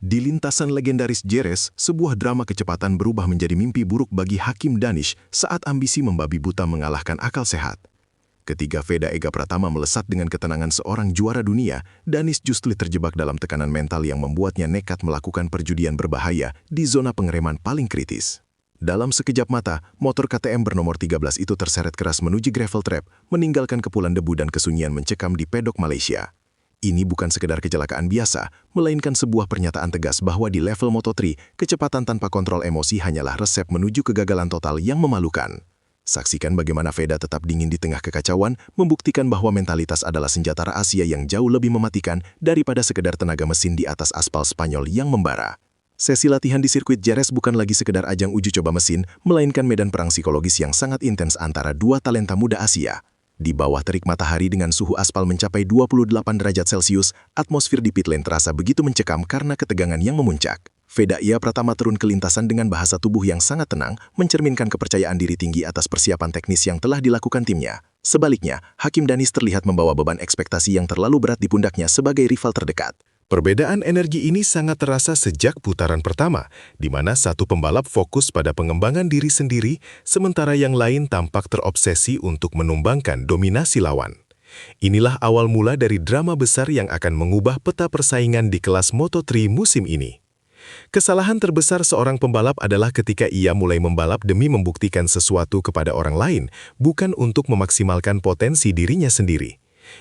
Di lintasan legendaris Jerez, sebuah drama kecepatan berubah menjadi mimpi buruk bagi Hakim Danish saat ambisi membabi buta mengalahkan akal sehat. Ketika Veda Ega Pratama melesat dengan ketenangan seorang juara dunia, Danish justru terjebak dalam tekanan mental yang membuatnya nekat melakukan perjudian berbahaya di zona pengereman paling kritis. Dalam sekejap mata, motor KTM bernomor 13 itu terseret keras menuju gravel trap, meninggalkan kepulan debu dan kesunyian mencekam di pedok Malaysia. Ini bukan sekedar kecelakaan biasa, melainkan sebuah pernyataan tegas bahwa di level Moto3, kecepatan tanpa kontrol emosi hanyalah resep menuju kegagalan total yang memalukan. Saksikan bagaimana Veda tetap dingin di tengah kekacauan, membuktikan bahwa mentalitas adalah senjata rahasia yang jauh lebih mematikan daripada sekedar tenaga mesin di atas aspal Spanyol yang membara. Sesi latihan di sirkuit Jerez bukan lagi sekedar ajang uji coba mesin, melainkan medan perang psikologis yang sangat intens antara dua talenta muda Asia. Di bawah terik matahari dengan suhu aspal mencapai 28 derajat Celcius, atmosfer di pit lane terasa begitu mencekam karena ketegangan yang memuncak. Veda Ega Pratama turun ke lintasan dengan bahasa tubuh yang sangat tenang, mencerminkan kepercayaan diri tinggi atas persiapan teknis yang telah dilakukan timnya. Sebaliknya, Hakim Danish terlihat membawa beban ekspektasi yang terlalu berat di pundaknya sebagai rival terdekat. Perbedaan energi ini sangat terasa sejak putaran pertama, di mana satu pembalap fokus pada pengembangan diri sendiri, sementara yang lain tampak terobsesi untuk menumbangkan dominasi lawan. Inilah awal mula dari drama besar yang akan mengubah peta persaingan di kelas Moto3 musim ini. Kesalahan terbesar seorang pembalap adalah ketika ia mulai membalap demi membuktikan sesuatu kepada orang lain, bukan untuk memaksimalkan potensi dirinya sendiri.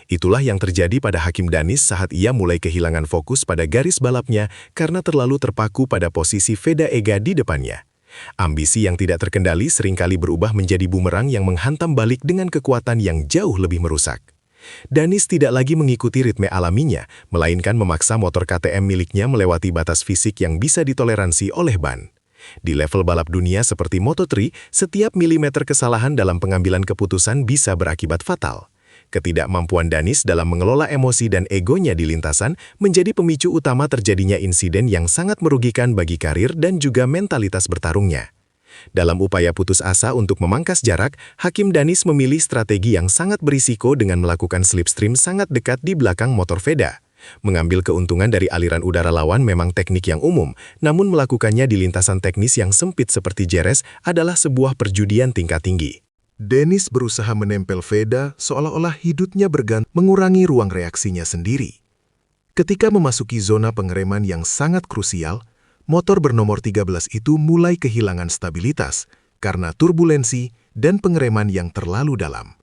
Itulah yang terjadi pada Hakim Danish saat ia mulai kehilangan fokus pada garis balapnya karena terlalu terpaku pada posisi Veda Ega di depannya. Ambisi yang tidak terkendali seringkali berubah menjadi bumerang yang menghantam balik dengan kekuatan yang jauh lebih merusak. Danish tidak lagi mengikuti ritme alaminya, melainkan memaksa motor KTM miliknya melewati batas fisik yang bisa ditoleransi oleh ban. Di level balap dunia seperti Moto3, setiap milimeter kesalahan dalam pengambilan keputusan bisa berakibat fatal. Ketidakmampuan Danish dalam mengelola emosi dan egonya di lintasan menjadi pemicu utama terjadinya insiden yang sangat merugikan bagi karir dan juga mentalitas bertarungnya. Dalam upaya putus asa untuk memangkas jarak, Hakim Danish memilih strategi yang sangat berisiko dengan melakukan slipstream sangat dekat di belakang motor Veda. Mengambil keuntungan dari aliran udara lawan memang teknik yang umum, namun melakukannya di lintasan teknis yang sempit seperti Jerez adalah sebuah perjudian tingkat tinggi. Danish berusaha menempel Veda seolah-olah hidupnya bergantung mengurangi ruang reaksinya sendiri. Ketika memasuki zona pengereman yang sangat krusial, motor bernomor 13 itu mulai kehilangan stabilitas karena turbulensi dan pengereman yang terlalu dalam.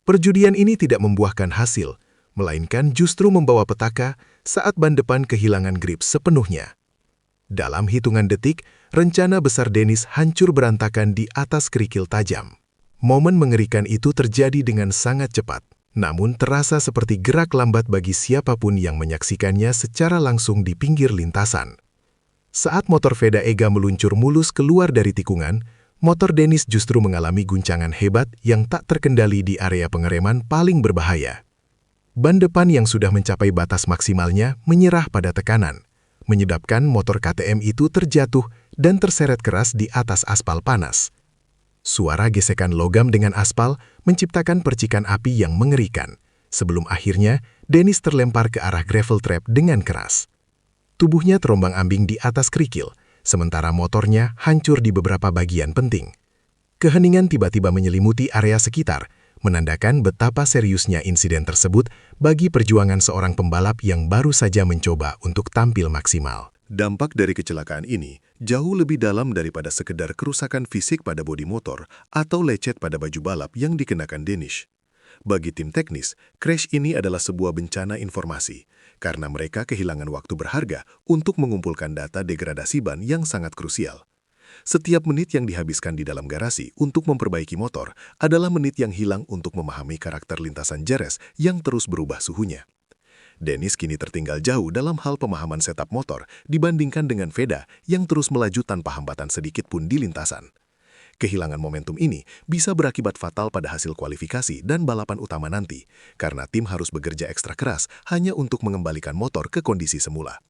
Perjudian ini tidak membuahkan hasil, melainkan justru membawa petaka saat ban depan kehilangan grip sepenuhnya. Dalam hitungan detik, rencana besar Danish hancur berantakan di atas kerikil tajam. Momen mengerikan itu terjadi dengan sangat cepat, namun terasa seperti gerak lambat bagi siapapun yang menyaksikannya secara langsung di pinggir lintasan. Saat motor Veda Ega meluncur mulus keluar dari tikungan, motor Danish justru mengalami guncangan hebat yang tak terkendali di area pengereman paling berbahaya. Ban depan yang sudah mencapai batas maksimalnya menyerah pada tekanan, menyebabkan motor KTM itu terjatuh dan terseret keras di atas aspal panas. Suara gesekan logam dengan aspal menciptakan percikan api yang mengerikan, sebelum akhirnya Danish terlempar ke arah gravel trap dengan keras. Tubuhnya terombang-ambing di atas kerikil, sementara motornya hancur di beberapa bagian penting. Keheningan tiba-tiba menyelimuti area sekitar, menandakan betapa seriusnya insiden tersebut bagi perjuangan seorang pembalap yang baru saja mencoba untuk tampil maksimal. Dampak dari kecelakaan ini jauh lebih dalam daripada sekedar kerusakan fisik pada bodi motor atau lecet pada baju balap yang dikenakan Danish. Bagi tim teknis, crash ini adalah sebuah bencana informasi, karena mereka kehilangan waktu berharga untuk mengumpulkan data degradasi ban yang sangat krusial. Setiap menit yang dihabiskan di dalam garasi untuk memperbaiki motor adalah menit yang hilang untuk memahami karakter lintasan Jerez yang terus berubah suhunya. Danish kini tertinggal jauh dalam hal pemahaman setup motor dibandingkan dengan Veda yang terus melaju tanpa hambatan sedikit pun di lintasan. Kehilangan momentum ini bisa berakibat fatal pada hasil kualifikasi dan balapan utama nanti, karena tim harus bekerja ekstra keras hanya untuk mengembalikan motor ke kondisi semula.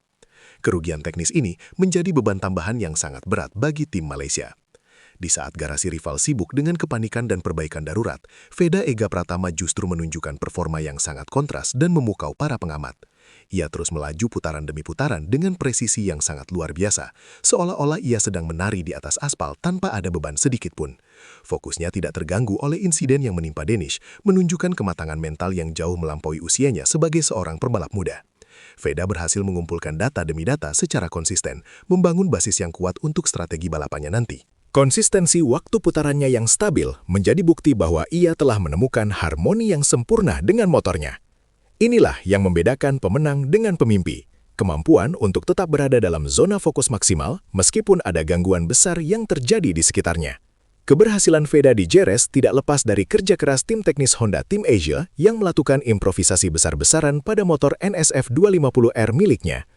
Kerugian teknis ini menjadi beban tambahan yang sangat berat bagi tim Malaysia. Di saat garasi rival sibuk dengan kepanikan dan perbaikan darurat, Veda Ega Pratama justru menunjukkan performa yang sangat kontras dan memukau para pengamat. Ia terus melaju putaran demi putaran dengan presisi yang sangat luar biasa, seolah-olah ia sedang menari di atas aspal tanpa ada beban sedikit pun. Fokusnya tidak terganggu oleh insiden yang menimpa Danish, menunjukkan kematangan mental yang jauh melampaui usianya sebagai seorang pembalap muda. Veda berhasil mengumpulkan data demi data secara konsisten, membangun basis yang kuat untuk strategi balapannya nanti. Konsistensi waktu putarannya yang stabil menjadi bukti bahwa ia telah menemukan harmoni yang sempurna dengan motornya. Inilah yang membedakan pemenang dengan pemimpi, kemampuan untuk tetap berada dalam zona fokus maksimal meskipun ada gangguan besar yang terjadi di sekitarnya. Keberhasilan Veda di Jerez tidak lepas dari kerja keras tim teknis Honda Team Asia yang melakukan improvisasi besar-besaran pada motor NSF 250R miliknya.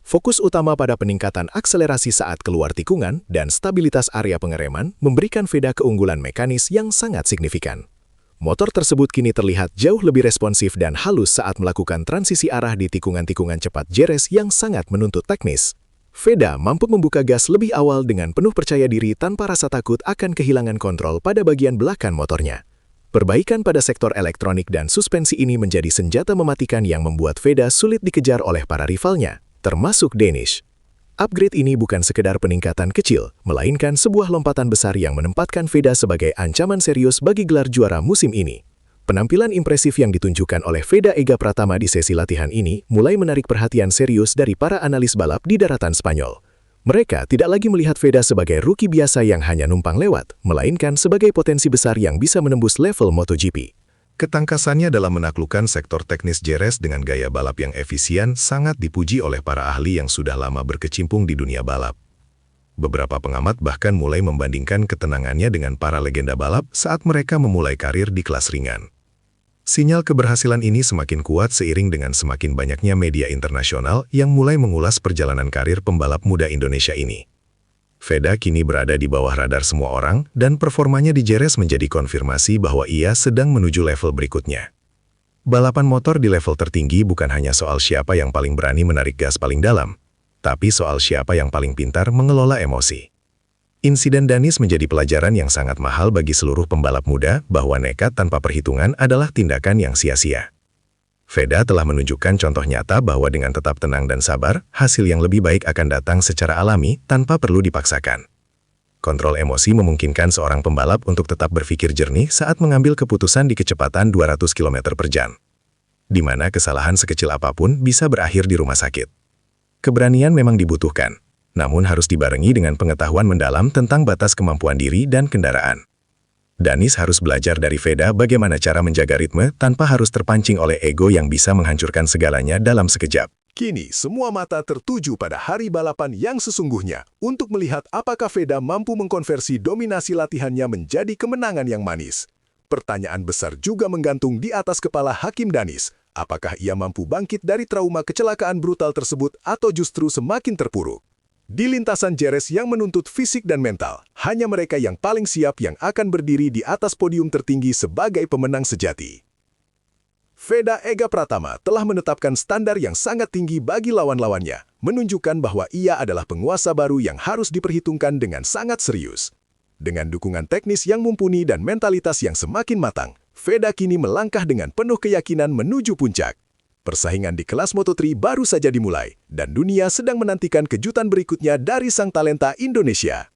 Fokus utama pada peningkatan akselerasi saat keluar tikungan dan stabilitas area pengereman memberikan Veda keunggulan mekanis yang sangat signifikan. Motor tersebut kini terlihat jauh lebih responsif dan halus saat melakukan transisi arah di tikungan-tikungan cepat Jerez yang sangat menuntut teknis. Veda mampu membuka gas lebih awal dengan penuh percaya diri tanpa rasa takut akan kehilangan kontrol pada bagian belakang motornya. Perbaikan pada sektor elektronik dan suspensi ini menjadi senjata mematikan yang membuat Veda sulit dikejar oleh para rivalnya, termasuk Danish. Upgrade ini bukan sekedar peningkatan kecil, melainkan sebuah lompatan besar yang menempatkan Veda sebagai ancaman serius bagi gelar juara musim ini. Penampilan impresif yang ditunjukkan oleh Veda Ega Pratama di sesi latihan ini mulai menarik perhatian serius dari para analis balap di daratan Spanyol. Mereka tidak lagi melihat Veda sebagai rookie biasa yang hanya numpang lewat, melainkan sebagai potensi besar yang bisa menembus level MotoGP. Ketangkasannya dalam menaklukkan sektor teknis Jerez dengan gaya balap yang efisien sangat dipuji oleh para ahli yang sudah lama berkecimpung di dunia balap. Beberapa pengamat bahkan mulai membandingkan ketenangannya dengan para legenda balap saat mereka memulai karir di kelas ringan. Sinyal keberhasilan ini semakin kuat seiring dengan semakin banyaknya media internasional yang mulai mengulas perjalanan karir pembalap muda Indonesia ini. Veda kini berada di bawah radar semua orang dan performanya di Jerez menjadi konfirmasi bahwa ia sedang menuju level berikutnya. Balapan motor di level tertinggi bukan hanya soal siapa yang paling berani menarik gas paling dalam, tapi soal siapa yang paling pintar mengelola emosi. Insiden Danish menjadi pelajaran yang sangat mahal bagi seluruh pembalap muda bahwa nekat tanpa perhitungan adalah tindakan yang sia-sia. Veda telah menunjukkan contoh nyata bahwa dengan tetap tenang dan sabar, hasil yang lebih baik akan datang secara alami tanpa perlu dipaksakan. Kontrol emosi memungkinkan seorang pembalap untuk tetap berpikir jernih saat mengambil keputusan di kecepatan 200 km per jam, di mana kesalahan sekecil apapun bisa berakhir di rumah sakit. Keberanian memang dibutuhkan, namun harus dibarengi dengan pengetahuan mendalam tentang batas kemampuan diri dan kendaraan. Danish harus belajar dari Veda bagaimana cara menjaga ritme tanpa harus terpancing oleh ego yang bisa menghancurkan segalanya dalam sekejap. Kini, semua mata tertuju pada hari balapan yang sesungguhnya untuk melihat apakah Veda mampu mengkonversi dominasi latihannya menjadi kemenangan yang manis. Pertanyaan besar juga menggantung di atas kepala Hakim Danish. Apakah ia mampu bangkit dari trauma kecelakaan brutal tersebut atau justru semakin terpuruk? Di lintasan Jerez yang menuntut fisik dan mental, hanya mereka yang paling siap yang akan berdiri di atas podium tertinggi sebagai pemenang sejati. Veda Ega Pratama telah menetapkan standar yang sangat tinggi bagi lawan-lawannya, menunjukkan bahwa ia adalah penguasa baru yang harus diperhitungkan dengan sangat serius. Dengan dukungan teknis yang mumpuni dan mentalitas yang semakin matang, Veda kini melangkah dengan penuh keyakinan menuju puncak. Persaingan di kelas Moto3 baru saja dimulai, dan dunia sedang menantikan kejutan berikutnya dari sang talenta Indonesia.